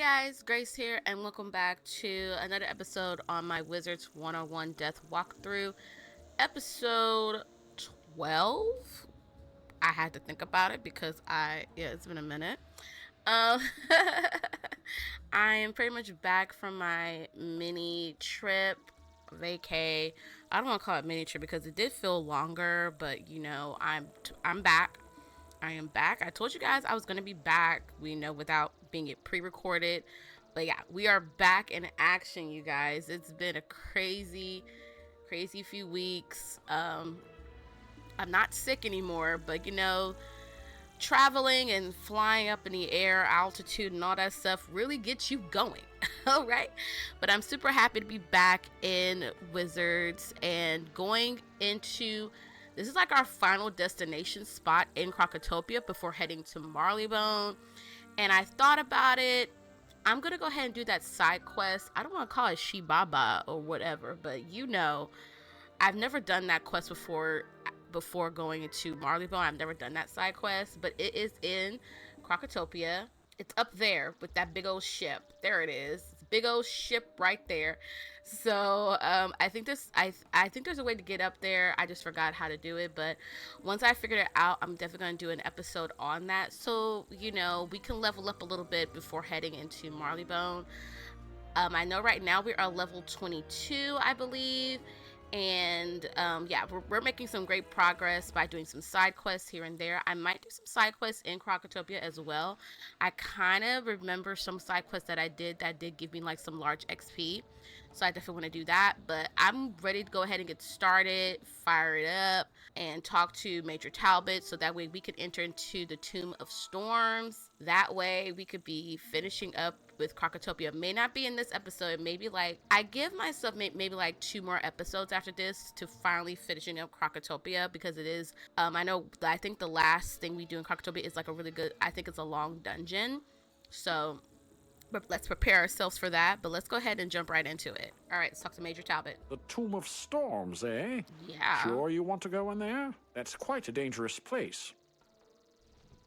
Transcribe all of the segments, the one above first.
guys, Grace here, and welcome back to another episode on my Wizards101 Death walkthrough. Episode 12? I had to think about it because it's been a minute. I am pretty much back from my mini trip, vacay. I don't want to call it mini trip because it did feel longer, but you know, I'm back. I am back. I told you guys I was going to be back, without being it pre-recorded. But yeah, we are back in action, you guys. It's been a crazy few weeks. I'm not sick anymore, but traveling and flying up in the air, altitude and all that stuff really gets you going. All right. But I'm super happy to be back in Wizards and going into... This is like our final destination spot in Krokotopia before heading to Marleybone. And I thought about it. I'm going to go ahead and do that side quest. I don't want to call it Shibaba or whatever, but I've never done that quest before going into Marleybone. I've never done that side quest, but it is in Krokotopia. It's up there with that big old ship. There it is. It's a big old ship right there. So I think there's a way to get up there. I just forgot how to do it, but once I figured it out, I'm definitely going to do an episode on that. So we can level up a little bit before heading into Marleybone. I know right now we are level 22, I believe. And we're making some great progress by doing some side quests here and there. I might do some side quests in Krokotopia as well. I kind of remember some side quests that I did give me like some large XP. So I definitely want to do that. But I'm ready to go ahead and get started, fire it up, and talk to Major Talbot. So that way we can enter into the Tomb of Storms. That way we could be finishing up with Krokotopia. May not be in this episode. Maybe I give myself maybe like 2 more episodes after this to finally finishing up Krokotopia, because it is I think the last thing we do in Krokotopia is like a really good, I think it's a long dungeon. So but let's prepare ourselves for that. But let's go ahead and jump right into it. All right, let's talk to Major Talbot. The Tomb of Storms, eh? Yeah. Sure you want to go in there? That's quite a dangerous place.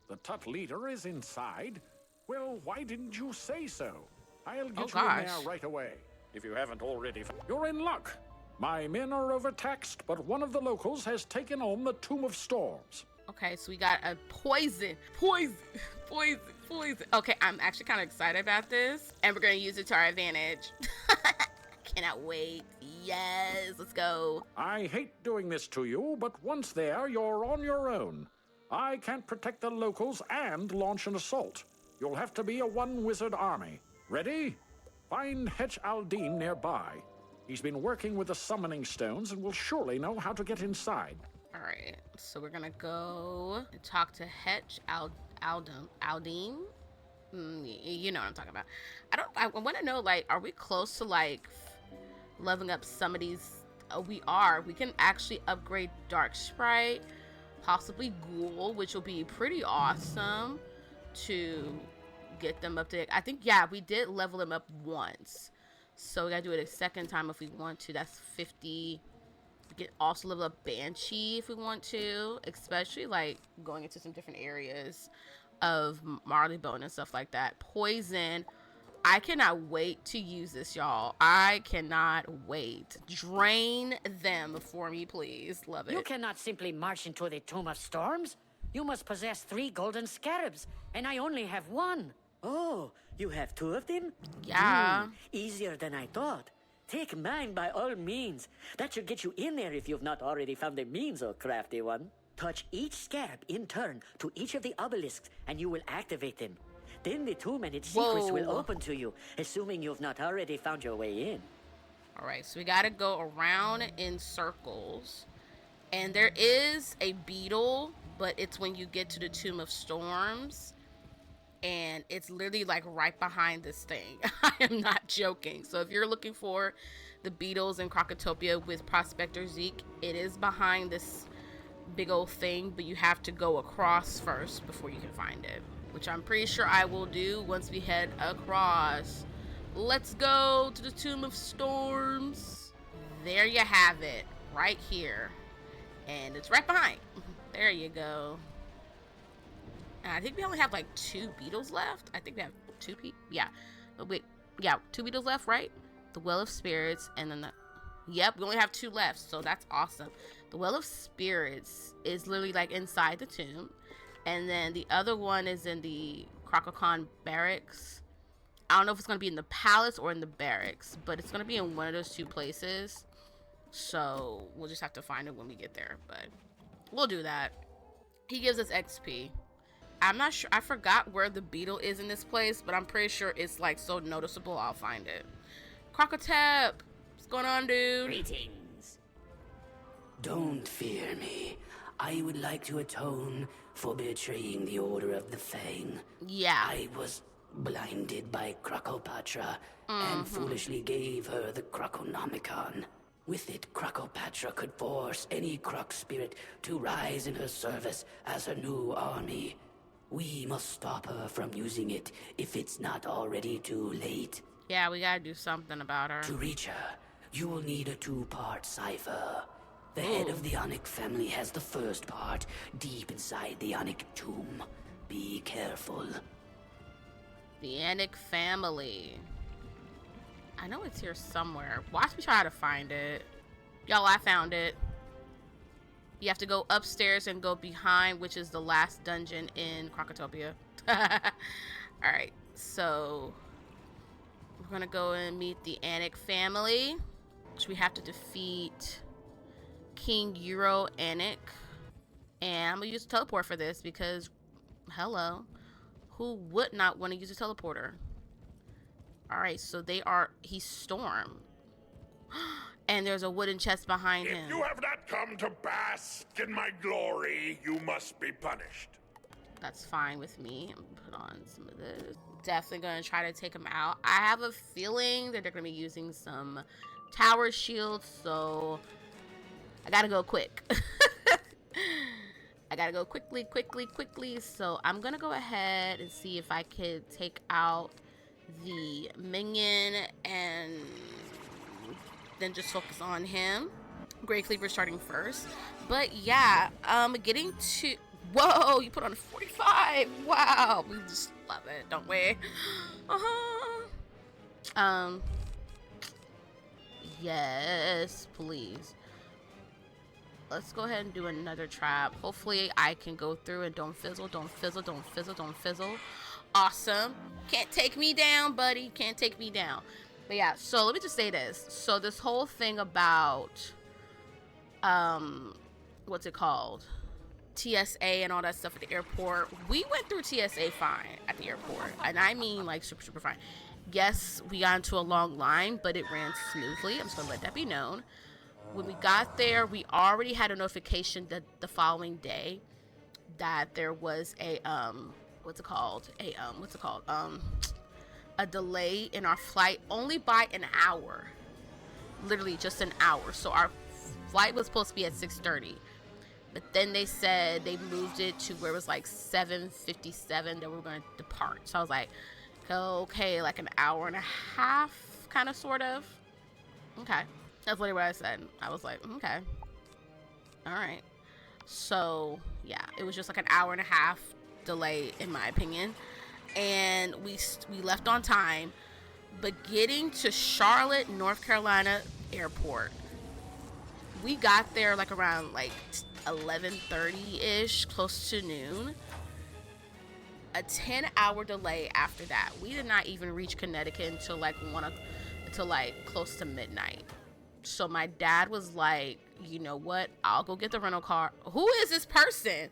The Tut leader is inside. Well, why didn't you say so? I'll get you in there right away. If you haven't already, you're in luck. My men are overtaxed, but one of the locals has taken on the Tomb of Storms. Okay, so we got a poison. Okay, I'm actually kind of excited about this, and we're going to use it to our advantage. Cannot wait. Yes, let's go. I hate doing this to you, but once there, you're on your own. I can't protect the locals and launch an assault. You'll have to be a one-wizard army. Ready? Find Hetch Aldine nearby. He's been working with the summoning stones and will surely know how to get inside. All right, so we're gonna go and talk to Hetch Aldine. You know what I'm talking about. I want to know, are we close to leveling up some of these? We are. We can actually upgrade Dark Sprite, possibly Ghoul, which will be pretty awesome to get them up to. I think, we did level them up once, so we gotta do it a second time if we want to. That's 50. We can also level up Banshee if we want to, especially going into some different areas of Marleybone and stuff like that. Poison, I cannot wait to use this, y'all. I cannot wait. Drain them for me, please. Love it. You cannot simply march into the Tomb of Storms. You must possess 3 golden scarabs, and I only have 1. Oh, you have 2 of them? Yeah. Easier than I thought. Take mine by all means. That should get you in there if you've not already found the means, oh crafty one. Touch each scarab in turn to each of the obelisks, and you will activate them. Then the tomb and its secrets will open to you, assuming you've not already found your way in. All right, so we got to go around in circles. And there is a beetle, but it's when you get to the Tomb of Storms. And it's literally right behind this thing. I am not joking. So if you're looking for the beetles in Krokotopia with Prospector Zeke, it is behind this big old thing, but you have to go across first before you can find it, which I'm pretty sure I will do once we head across. Let's go to the Tomb of Storms. There you have it, right here. And it's right behind. There you go. And I think we only have 2 beetles left. I think we have 2 yeah. wait, yeah, 2 beetles left, right? The Well of Spirits, and then yep, we only have 2 left, so that's awesome. The Well of Spirits is literally like inside the tomb, and then the other one is in the Karanahn Barracks. I don't know if it's going to be in the palace or in the barracks, but it's going to be in one of those 2 places. So we'll just have to find it when we get there, but we'll do that. He gives us XP. I'm not sure. I forgot where the beetle is in this place, but I'm pretty sure it's like so noticeable. I'll find it. Krokhotep, what's going on, dude? Greetings. Don't fear me. I would like to atone for betraying the Order of the Fang. Yeah. I was blinded by Krokopatra and foolishly gave her the Krokonomicon. With it, Krokopatra could force any Krok spirit to rise in her service as her new army. We must stop her from using it if it's not already too late. Yeah, we gotta do something about her. To reach her, you will need a 2-part cipher. The head of the Ahnic family has the first part deep inside the Ahnic tomb. Be careful. The Ahnic family. I know it's here somewhere. Watch me try to find it. Y'all, I found it. You have to go upstairs and go behind, which is the last dungeon in Krokotopia. Alright, so we're gonna go and meet the Ahnic family, which we have to defeat King Uro Ahnic. And I'm gonna use a teleport for this because, hello, who would not want to use a teleporter? Alright, so he's Storm. And there's a wooden chest behind him. If you have not come to bask in my glory, you must be punished. That's fine with me. I'm gonna put on some of this. Definitely gonna try to take him out. I have a feeling that they're gonna be using some tower shields, so I gotta go quick. I gotta go quickly. So I'm gonna go ahead and see if I could take out the minion and then just focus on him. Great Cleaver starting first. But yeah, getting to... Whoa, you put on a 45. Wow, we just love it, don't we? Yes, please. Let's go ahead and do another trap. Hopefully I can go through and don't fizzle. Awesome. Can't take me down, buddy. Can't take me down. But yeah, so let me just say this. So this whole thing about what's it called? TSA and all that stuff at the airport. We went through TSA fine at the airport. And I mean like super fine. Yes, we got into a long line, but it ran smoothly. I'm just gonna let that be known. When we got there, we already had a notification that the following day that there was a a delay in our flight, only by an hour. Literally just an hour. So our flight was supposed to be at 6:30. But then they said they moved it to where it was like 7:57 that we were going to depart. So I was like, okay, like an hour and a half, kind of, sort of. Okay. That's literally what I said. I was like, okay. All right. So, yeah, it was just like an hour and a half delay, in my opinion. And we left on time. But getting to Charlotte, North Carolina airport, we got there like around like 11:30-ish, close to noon. A 10-hour delay after that. We did not even reach Connecticut until like close to midnight. So my dad was like, you know what? I'll go get the rental car. Who is this person?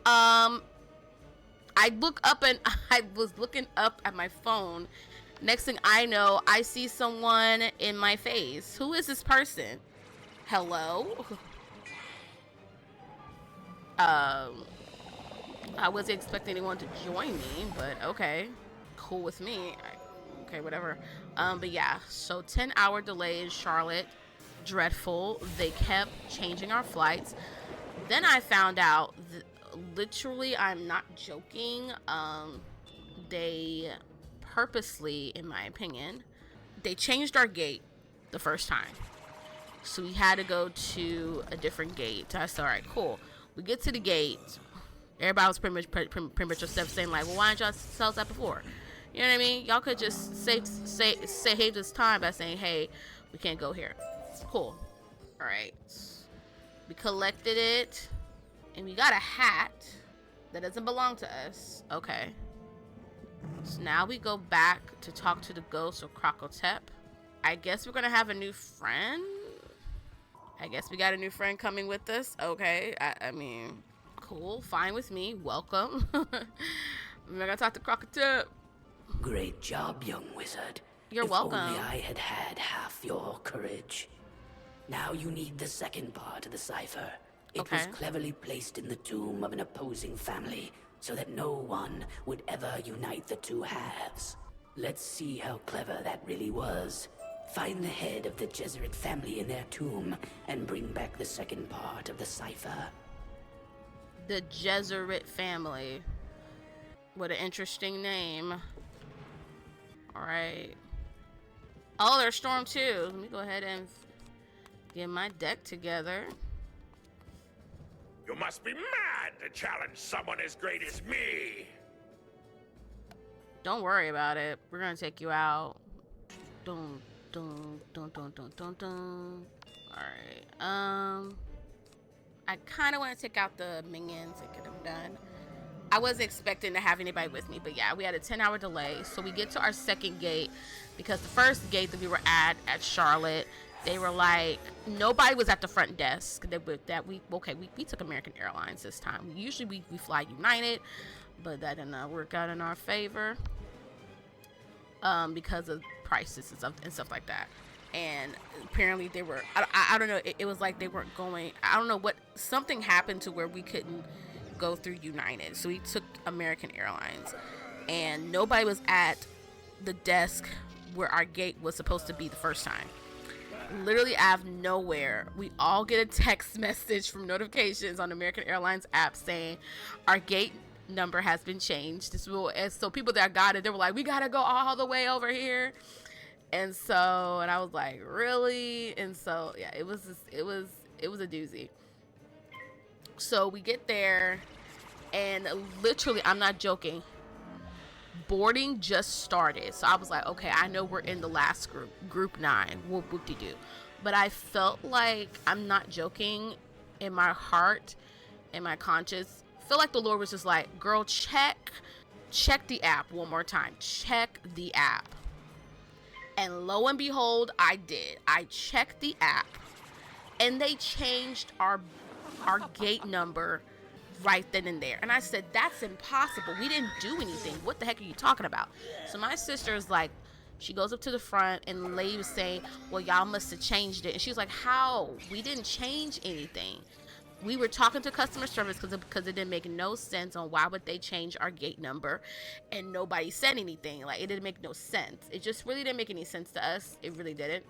I look up and I was looking up at my phone. Next thing I know, I see someone in my face. Who is this person? Hello? I wasn't expecting anyone to join me, but okay. Cool with me. Okay, whatever. But yeah, so 10-hour delay in Charlotte. Dreadful. They kept changing our flights. Then I found out, literally, I'm not joking, they purposely, in my opinion, they changed our gate the first time. So we had to go to a different gate. I said, all right, cool. We get to the gate. Everybody was pretty much upset saying like, well, why didn't y'all tell us that before? You know what I mean? Y'all could just save this time by saying, hey, we can't go here. Cool. All right. We collected it, and we got a hat that doesn't belong to us. Okay. So now we go back to talk to the ghost of Krokhotep. I guess we're gonna have a new friend. I guess we got a new friend coming with us. Okay. I mean, cool. Fine with me. Welcome. We're gonna talk to Krokhotep. Great job, young wizard. You're welcome. If only I had had half your courage. Now you need the second part of the cipher. It was cleverly placed in the tomb of an opposing family so that no one would ever unite the two halves. Let's see how clever that really was. Find the head of the Djeserit family in their tomb and bring back the second part of the cipher. The Djeserit family. What an interesting name. Alright. Oh, there's Storm too. Let me go ahead and get my deck together. You must be mad to challenge someone as great as me. Don't worry about it. We're gonna take you out. Dun dun dun dun dun dun dun. Alright. I kinda wanna take out the minions and get them done. I wasn't expecting to have anybody with me, but yeah, we had a 10-hour delay. So we get to our second gate because the first gate that we were at Charlotte, they were like, nobody was at the front desk. We took American Airlines this time. Usually we fly United, but that didn't work out in our favor because of prices and stuff like that. And apparently they were, I don't know, it was like they weren't going, I don't know what, something happened to where we couldn't go through United. So we took American Airlines and nobody was at the desk where our gate was supposed to be the first time. Literally out of nowhere, we all get a text message from notifications on American Airlines app saying our gate number has been changed. And so people that got it, they were like, we gotta go all the way over here. And I was like, really? And so yeah, it was a doozy. So we get there, and literally, I'm not joking, boarding just started. So I was like, okay, I know we're in the last group 9. Whoop-de-doo. But I felt like, I'm not joking, in my heart, in my conscience, feel like the Lord was just like, girl, check the app one more time. Check the app. And lo and behold, I did. I checked the app, and they changed our gate number right then and there. And I said, that's impossible. We didn't do anything. What the heck are you talking about? So my sister's like, she goes up to the front, and the lady was saying, well, y'all must have changed it. And she was like, how? We didn't change anything. We were talking to customer service because it didn't make no sense on why would they change our gate number, and nobody said anything. Like, it didn't make no sense. It just really didn't make any sense to us. It really didn't.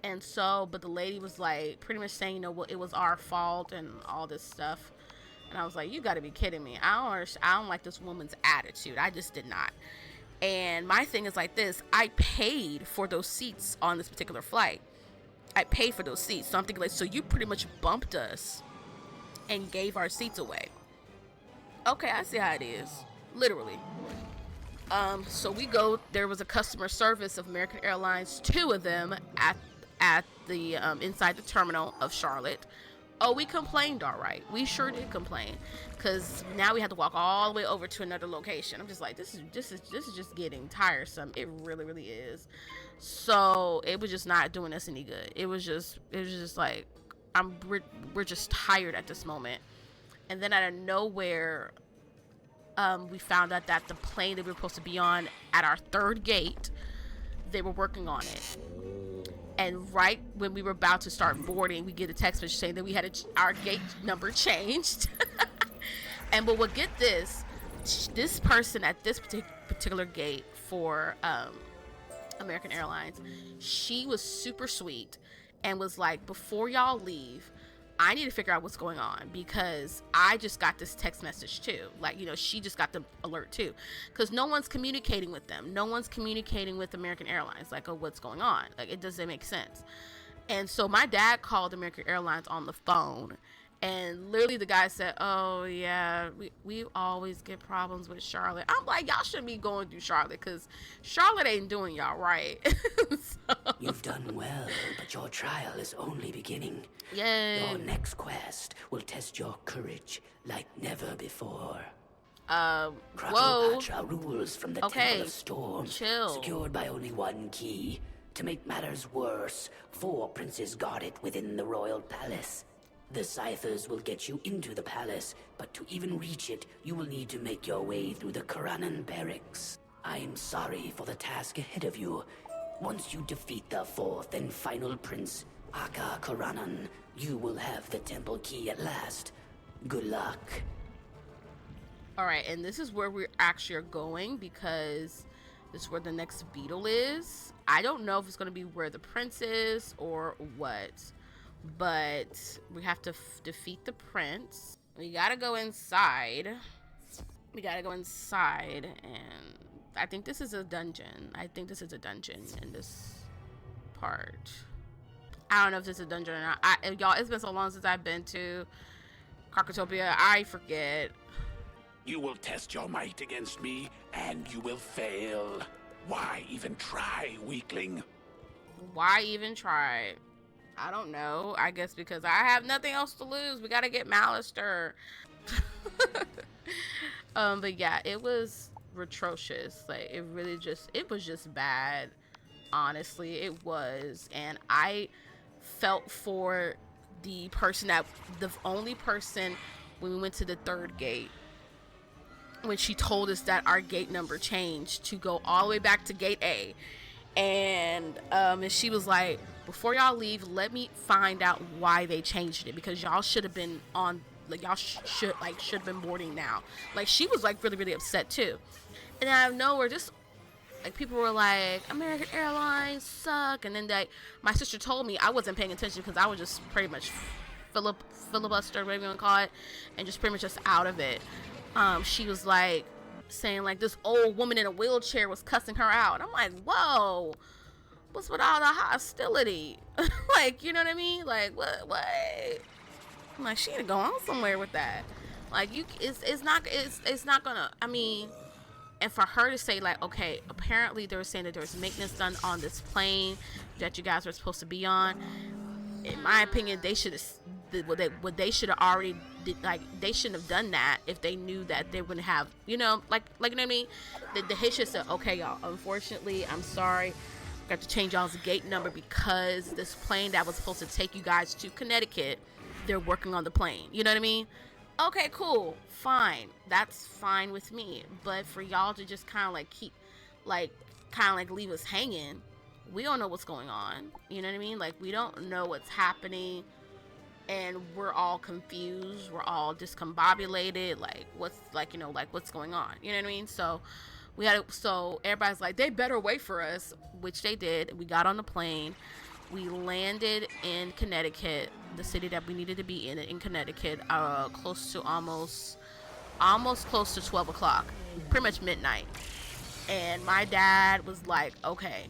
And so, but the lady was like pretty much saying, well, it was our fault and all this stuff. And I was like, you got to be kidding me. I don't like this woman's attitude. I just did not. And my thing is like this. I paid for those seats on this particular flight. I paid for those seats. So I'm thinking like, so you pretty much bumped us and gave our seats away. Okay, I see how it is. Literally. So we go, there was a customer service of American Airlines, 2 of them at the inside the terminal of Charlotte. Oh, we complained, all right. We sure did complain, because now we had to walk all the way over to another location. I'm just like, this is just getting tiresome. It really, really is. So it was just not doing us any good. It was just like, we're just tired at this moment. And then out of nowhere, we found out that the plane that we were supposed to be on at our 3rd gate, they were working on it. And right when we were about to start boarding, we get a text message saying that we had our gate number changed. But we'll get this person at this particular gate for American Airlines, she was super sweet and was like, before y'all leave, I need to figure out what's going on, because I just got this text message too. Like, she just got the alert too, because no one's communicating with them. No one's communicating with American Airlines. Like, oh, what's going on? Like, it doesn't make sense. And so my dad called American Airlines on the phone, And literally the guy said, oh yeah, we always get problems with Charlotte. I'm like, y'all shouldn't be going through Charlotte because Charlotte ain't doing y'all right. So. You've done well, but your trial is only beginning. Yay. Your next quest will test your courage like never before. Krokopatra rules from the Temple of Storm, chill. Secured by only one key. To make matters worse, 4 princes guard it within the royal palace. The ciphers will get you into the palace, but to even reach it, you will need to make your way through the Karanahn Barracks. I'm sorry for the task ahead of you. Once you defeat the 4th and final prince, Karanahn, you will have the temple key at last. Good luck. Alright, and this is where we actually are going because this is where the next beetle is. I don't know if it's going to be where the prince is or what. But we have to defeat the prince. We gotta go inside. And I think this is a dungeon. In this part. I don't know if this is a dungeon or not. Y'all, it's been so long since I've been to Krokotopia. I forget. You will test your might against me, and you will fail. Why even try, weakling? Why even try? I don't know. I guess because I have nothing else to lose. We gotta get Malister. But yeah, it was atrocious. Like it was just bad. Honestly, it was. And I felt for the only person when we went to the 3rd gate, when she told us that our gate number changed to go all the way back to gate A. And she was like, before y'all leave, let me find out why they changed it, because y'all should have been on, like, y'all should have been boarding now. Like, she was like really, really upset too. And out of nowhere, just like people were like, American Airlines suck. And then my sister told me, I wasn't paying attention because I was just pretty much filibuster, whatever you want to call it, and just pretty much just out of it. She was like saying like this old woman in a wheelchair was cussing her out. I'm like, whoa, what's with all the hostility? Like, you know what I mean? Like, what? I'm like, she need to go on somewhere with that. Like, it's not gonna, I mean, and for her to say like, okay, apparently they were saying that there was maintenance done on this plane that you guys were supposed to be on. In my opinion, they should have, what they should have already did, like, they shouldn't have done that if they knew that they wouldn't have, you know, like you know what I mean? The Hitch said, okay, y'all, unfortunately, I'm sorry, got to change y'all's gate number because this plane that was supposed to take you guys to Connecticut, they're working on the plane. You know what I mean? Okay, cool, fine, that's fine with me. But for y'all to just kind of like keep, like, kind of like leave us hanging, we don't know what's going on. You know what I mean? Like, we don't know what's happening, and we're all confused. We're all discombobulated. Like, what's, like, you know, like, what's going on? You know what I mean? So so everybody's like, they better wait for us, which they did. We got on the plane. We landed in Connecticut, the city that we needed to be in Connecticut, close to almost close to 12 o'clock, pretty much midnight. And my dad was like, okay,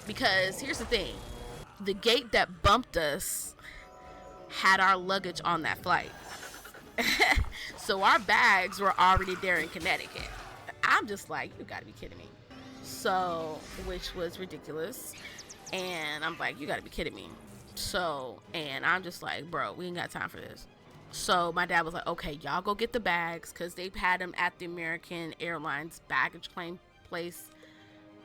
because here's the thing, the gate that bumped us had our luggage on that flight. So our bags were already there in Connecticut. I'm just like, you gotta be kidding me. So, which was ridiculous. And I'm like, you gotta be kidding me. So, and I'm just like, bro, we ain't got time for this. So my dad was like, okay, y'all go get the bags, because they've had them at the American Airlines baggage claim place.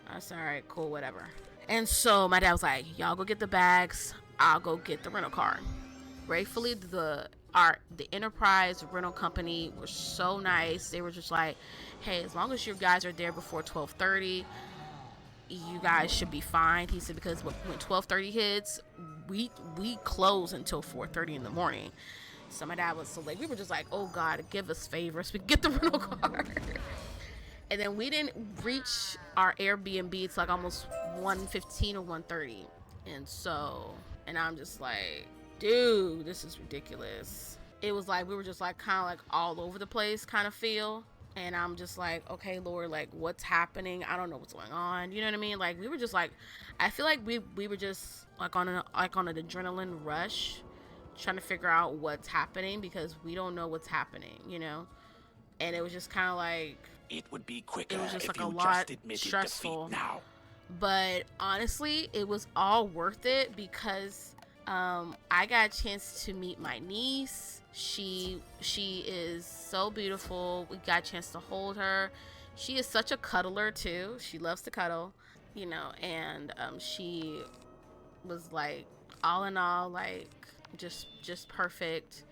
I said, all right, cool, whatever. And so my dad was like, y'all go get the bags, I'll go get the rental car. Gratefully, the Enterprise rental company were so nice. They were just like, hey, as long as you guys are there before 12:30, you guys should be fine. He said, because when 12:30 hits, we close until 4:30 in the morning. So my dad was so like, we were just like, oh God, give us favors, we get the rental car. And then we didn't reach our Airbnb. It's like almost 1:15 or 1:30. And I'm just like, dude, this is ridiculous. It was like, we were just like kind of like all over the place kind of feel. And I'm just like, okay, Lord, like, what's happening? I don't know what's going on. You know what I mean? Like, we were just like, I feel like we were just like on an adrenaline rush, trying to figure out what's happening because we don't know what's happening, you know? And it was just kind of like... It would be quicker it was just if like you a lot admitted stressful. defeat now. But honestly, it was all worth it because I got a chance to meet my niece. She is so beautiful. We got a chance to hold her. She is such a cuddler too. She loves to cuddle, you know, and she was like all in all like just perfect.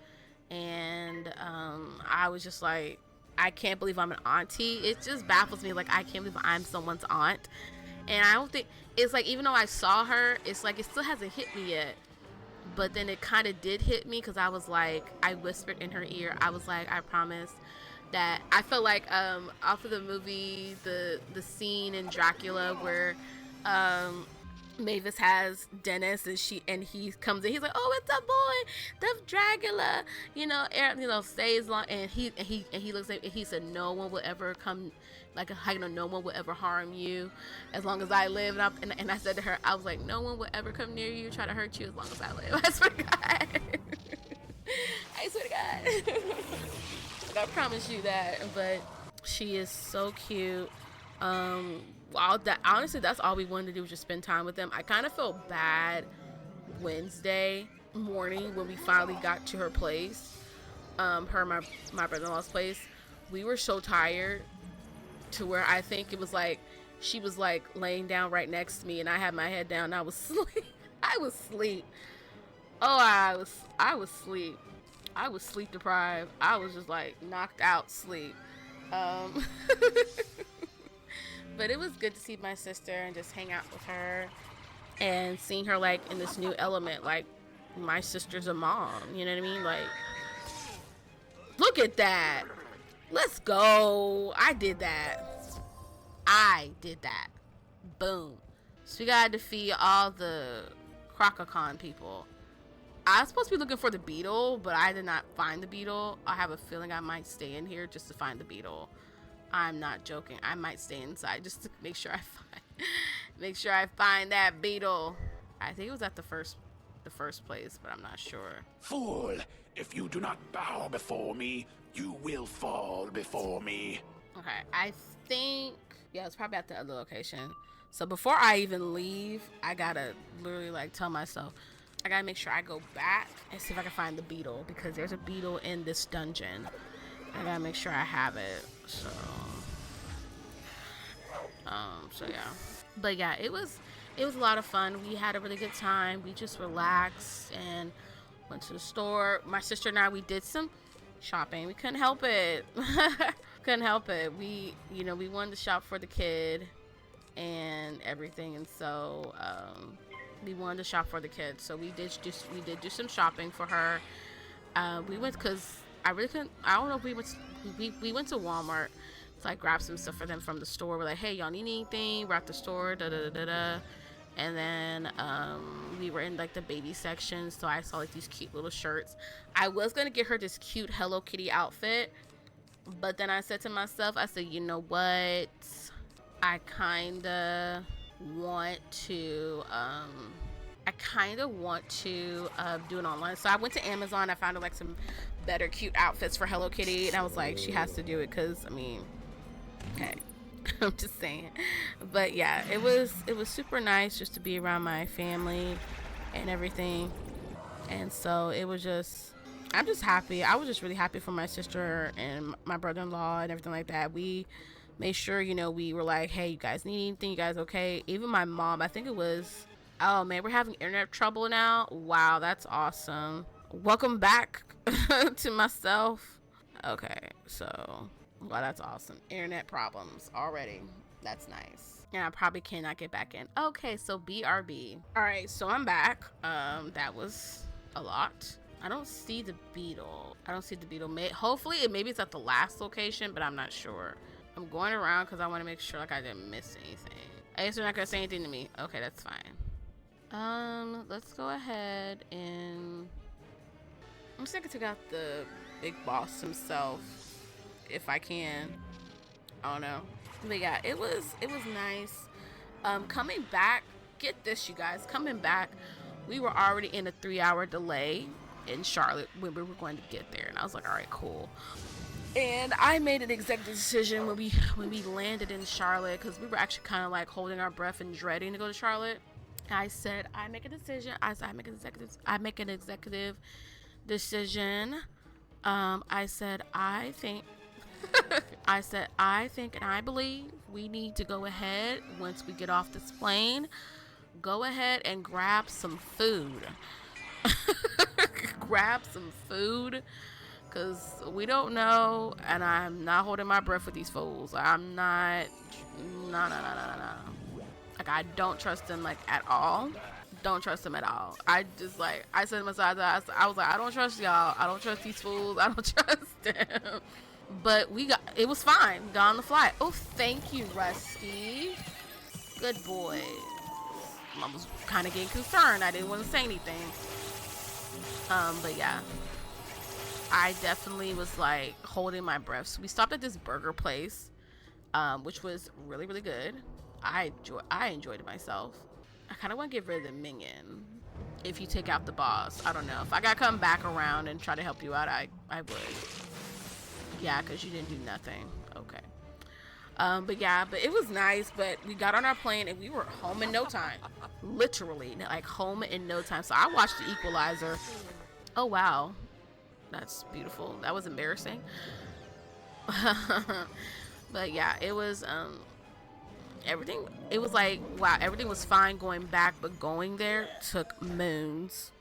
And I was just like, I can't believe I'm an auntie. It just baffles me. Like, I can't believe I'm someone's aunt. And I don't think, it's like, even though I saw her, it's like, it still hasn't hit me yet. But then it kind of did hit me because I was like, I whispered in her ear. I was like, I promise that, I felt like off of the movie, the scene in Dracula where Mavis has Dennis and he comes in, he's like, oh, it's a boy, the Dracula, you know, stays long, and he looks like, he said, no one will ever come, like, you know, no one will ever harm you as long as I live. And I said to her, I was like, no one will ever come near you, try to hurt you as long as I live. I swear to God. I swear to God. Like, I promise you that. But she is so cute. Honestly, that's all we wanted to do was just spend time with them. I kind of felt bad Wednesday morning when we finally got to her place, my brother-in-law's place. We were so tired to where I think it was like she was like laying down right next to me and I had my head down and I was asleep. I was asleep. Oh, I was asleep. I was sleep deprived. I was just like knocked out sleep. But it was good to see my sister and just hang out with her and seeing her like in this new element. Like, my sister's a mom, you know what I mean? Like, look at that. Let's go. I did that. Boom. So we gotta defeat all the Krokotopia people. I was supposed to be looking for the beetle, but I did not find the beetle. I have a feeling I might stay in here just to find the beetle. I'm not joking. I might stay inside just to make sure I find that beetle. I think it was at the first place, but I'm not sure. Fool! If you do not bow before me, you will fall before me. Okay, I think, yeah, it's probably at the other location. So before I even leave, I gotta literally like tell myself, I gotta make sure I go back and see if I can find the beetle, because there's a beetle in this dungeon. I gotta make sure I have it. So yeah. But yeah, it was a lot of fun. We had a really good time. We just relaxed and went to the store. My sister and I, we did some shopping. We couldn't help it. We wanted to shop for the kid and everything, and so we wanted to shop for the kid. So we did do some shopping for her. We went because I really couldn't. I don't know if we went to Walmart. So I grabbed some stuff for them from the store. We're like, hey, y'all need anything? We're at the store, And then we were in like the baby section, so I saw like these cute little shirts. I was gonna get her this cute Hello Kitty outfit, but then I said to myself, I said, you know what? I kinda want to do it online. So I went to Amazon. I found like some better cute outfits for Hello Kitty, and I was like, she has to do it, because I mean, okay. I'm just saying. But yeah, it was super nice just to be around my family and everything. And so it was just, I'm just happy. I was just really happy for my sister and my brother-in-law and everything like that. We made sure, we were like, hey, you guys need anything? You guys okay? Even my mom, I think it was, oh man, we're having internet trouble now. Wow, that's awesome. Welcome back to myself. Okay, so, wow, that's awesome. Internet problems already. That's nice. And I probably cannot get back in. Okay, so BRB. All right, so I'm back. That was a lot. I don't see the beetle. Hopefully, maybe it's at the last location, but I'm not sure. I'm going around because I want to make sure like I didn't miss anything. I guess they're not gonna say anything to me. Okay, that's fine. Let's go ahead and I'm just gonna take out the big boss himself if I can. I don't know. But yeah, it was nice. Coming back, get this, you guys. Coming back, we were already in a 3-hour delay in Charlotte when we were going to get there. And I was like, all right, cool. And I made an executive decision when we landed in Charlotte, because we were actually kind of like holding our breath and dreading to go to Charlotte. I said, I make a decision. I make an executive decision. I said, I think and I believe we need to go ahead, once we get off this plane, go ahead and grab some food. Grab some food, because we don't know, and I'm not holding my breath with these fools. I'm not. No. Like, I don't trust them, like, at all. Don't trust them at all. I just, like, I said to myself, I was like, I don't trust y'all. I don't trust these fools. I don't trust them. But it was fine. We got on the flight. Oh, thank you, Rusty. Good boy. I was kind of getting concerned. I didn't want to say anything. But yeah. I definitely was, like, holding my breath. So we stopped at this burger place, which was really, really good. I enjoyed it myself. I kind of want to get rid of the minion. If you take out the boss, I don't know. If I gotta come back around and try to help you out, I would. Yeah, because you didn't do nothing. Okay. But it was nice. But we got on our plane and we were home in no time. Literally, like, home in no time. So I watched The Equalizer. Oh wow, that's beautiful. That was embarrassing. But yeah, it was everything. It was like, wow, everything was fine going back, but going there took moons.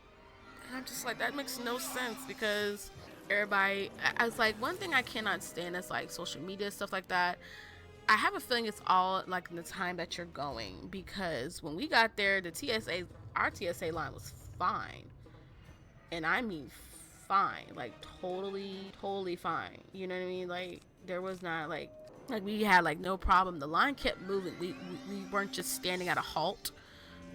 And I'm just like, that makes no sense, because everybody, I was like, one thing I cannot stand is like social media, stuff like that. I have a feeling it's all like in the time that you're going, because when we got there, our TSA line was fine. And I mean fine, like totally fine. You know what I mean? Like, there was not like we had like no problem. The line kept moving. We weren't just standing at a halt.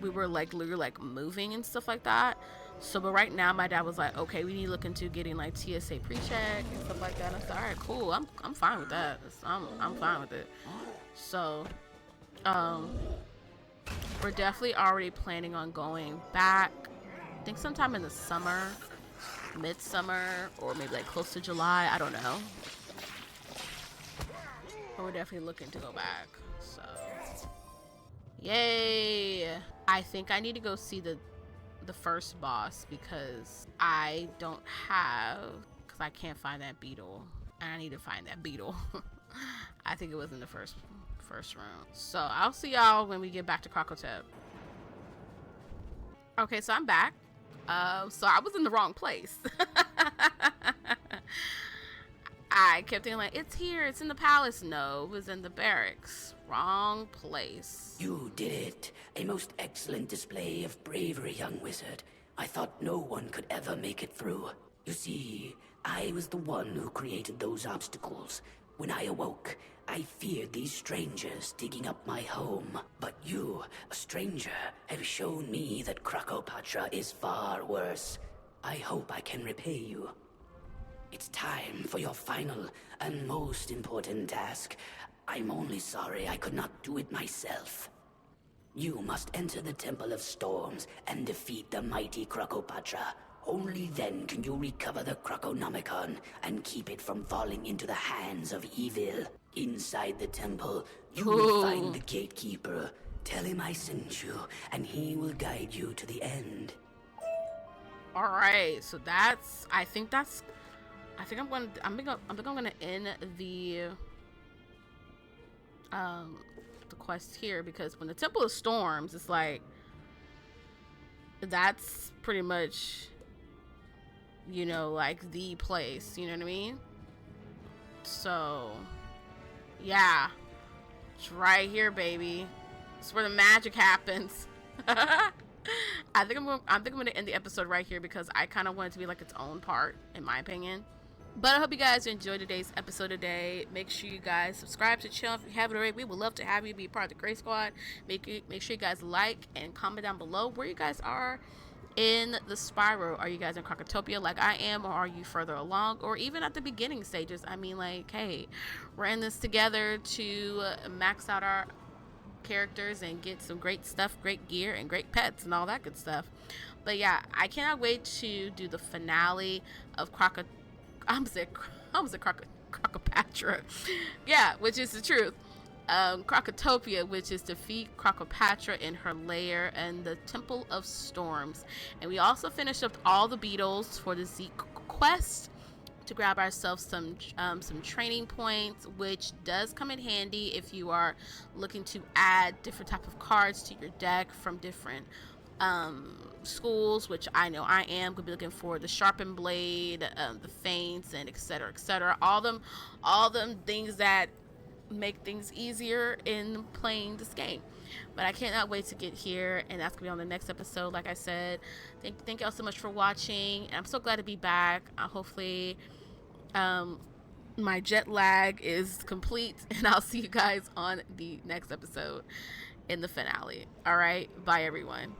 We were like literally like moving and stuff like that. So, but right now my dad was like, okay, we need to look into getting like TSA pre-check and stuff like that. And I said, all right, cool. I'm fine with that. I'm fine with it. So, we're definitely already planning on going back. I think sometime in the summer, midsummer, or maybe like close to July. I don't know. But we're definitely looking to go back. So, yay! I think I need to go see the first boss, because I can't find that beetle, and I need to find that beetle. I think it was in the first room. So I'll see y'all when we get back to Krokhotep. Okay, so I'm back. So I was in the wrong place. I kept thinking like, it's here, it's in the palace. No, it was in the barracks. Wrong place. You did it. A most excellent display of bravery, young wizard. I thought no one could ever make it through. You see, I was the one who created those obstacles. When I awoke, I feared these strangers digging up my home. But you, a stranger, have shown me that Krokopatra is far worse. I hope I can repay you. It's time for your final and most important task. I'm only sorry I could not do it myself. You must enter the Temple of Storms and defeat the mighty Krokopatra. Only then can you recover the Krokonomicon and keep it from falling into the hands of evil. Inside the temple, you will find the gatekeeper. Tell him I sent you, and he will guide you to the end. All right, so I think I'm gonna end the quest here, because when the Temple of Storms, it's like, that's pretty much, you know, like the place, you know what I mean? So yeah, it's right here, baby. It's where the magic happens. I think I'm gonna end the episode right here, because I kind of want it to be like its own part, in my opinion. But I hope you guys enjoyed today's episode today. Make sure you guys subscribe to the channel if you haven't already. We would love to have you be a part of the Gray Squad. Make sure you guys like and comment down below where you guys are in the spiral. Are you guys in Krokotopia like I am, or are you further along, or even at the beginning stages? I mean, like, hey, we're in this together to max out our characters and get some great stuff, great gear, and great pets and all that good stuff. But yeah, I cannot wait to do the finale of Krokopatra. Yeah, which is the truth. Krokotopia, which is defeat Krokopatra in her lair and the Temple of Storms. And we also finished up all the beetles for the Zeke quest to grab ourselves some training points, which does come in handy if you are looking to add different type of cards to your deck from different schools, which I know I am gonna be looking for the sharpened blade, the feints, and etc. All them things that make things easier in playing this game. But I cannot wait to get here, and that's gonna be on the next episode. Like I said, thank y'all so much for watching, and I'm so glad to be back. Hopefully my jet lag is complete, and I'll see you guys on the next episode in the finale. All right, bye everyone.